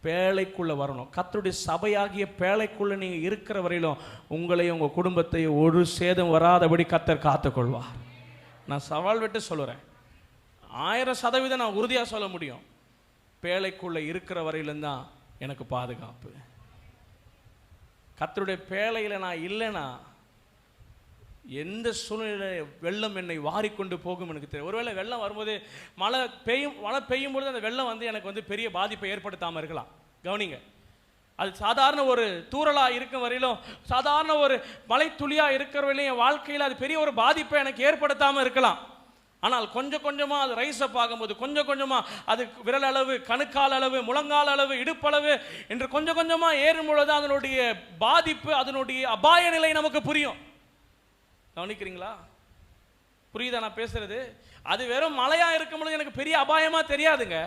பேழைக்குள்ளே வரணும். கர்த்தருடைய சபையாகிய பேழைக்குள்ளே நீங்கள் இருக்கிற வரையிலும் உங்களையும் உங்கள் குடும்பத்தையும் ஒரு சேதம் வராதபடி கர்த்தர் காத்துக்கொள்வார். நான் சவால் விட்டு சொல்லுறேன், 1000% நான் உறுதியாக சொல்ல முடியும். பேழைக்குள்ளே இருக்கிற வரையிலும் தான் எனக்கு பாதுகாப்பு. கர்த்தருடைய பேழையில் நான் இல்லைன்னா எந்த சூழ்நிலை வெள்ளம் என்னை வாரிக்கொண்டு போகும் எனக்கு தெரியும். ஒருவேளை வெள்ளம் வரும்போது மழை பெய்யும் பொழுது அந்த வெள்ளம் வந்து எனக்கு வந்து பெரிய பாதிப்பை ஏற்படுத்தாமல் இருக்கலாம். கவனிங்க, அது சாதாரண ஒரு தூறலாக இருக்கும் வரையிலும், சாதாரண ஒரு மழை துளியாக இருக்கிற வரையிலும் என் வாழ்க்கையில் அது பெரிய ஒரு பாதிப்பை எனக்கு ஏற்படுத்தாமல் இருக்கலாம். ஆனால் கொஞ்சம் கொஞ்சமாக அது ரைஸ் அப் ஆகும்போது, கொஞ்சம் கொஞ்சமாக அது விரல் அளவு, கணுக்கால் அளவு, முழங்கால் அளவு, இடுப்பளவு என்று கொஞ்சம் கொஞ்சமாக ஏறும் பொழுது அதனுடைய பாதிப்பு, அதனுடைய அபாய நிலை நமக்கு புரியும். கவனிக்கிறீங்களா? புரியுதா நான் பேசுறது? அது வெறும் மழையாக இருக்கும் பொழுது எனக்கு பெரிய அபாயமாக தெரியாதுங்க.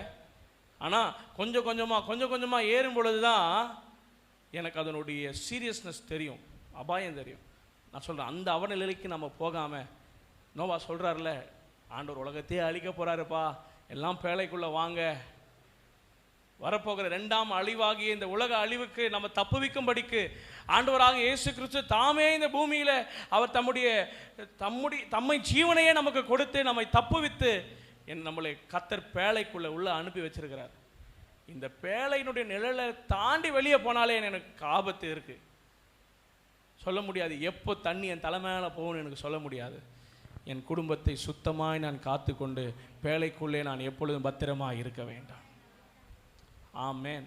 ஆனால் கொஞ்சம் கொஞ்சமாக ஏறும் பொழுது தான் எனக்கு அதனுடைய சீரியஸ்னஸ் தெரியும், அபாயம் தெரியும். நான் சொல்கிறேன், அந்த அவநிலைக்கு நம்ம போகாமல், நோவா சொல்கிறார்ல, ஆண்டவர் உலகத்தையே அழிக்க போகிறாருப்பா, எல்லாம் பேழைக்குள்ளே வாங்க, வரப்போகிற 2ஆம் அழிவாகிய இந்த உலக அழிவுக்கு நம்ம தப்புவிக்கும்படிக்கு ஆண்டவராக இயேசு கிறிஸ்து தாமே இந்த பூமியில் அவர் தம்மை ஜீவனையே நமக்கு கொடுத்து நம்மை தப்புவித்து நம்மளை கர்த்தர் பேழைக்குள்ளே உள்ள அனுப்பி வச்சிருக்கிறார். இந்த பேழையினுடைய நிழலை தாண்டி வெளியே போனாலே எனக்கு ஆபத்து இருக்கு. சொல்ல முடியாது எப்போ தண்ணி என் தலை மேலே போகணும்னு எனக்கு சொல்ல முடியாது. என் குடும்பத்தை சுத்தமாய் நான் காத்து கொண்டு பேழைக்குள்ளே நான் எப்பொழுதும் பத்திரமாக இருக்க வேண்டும். ஆமென்.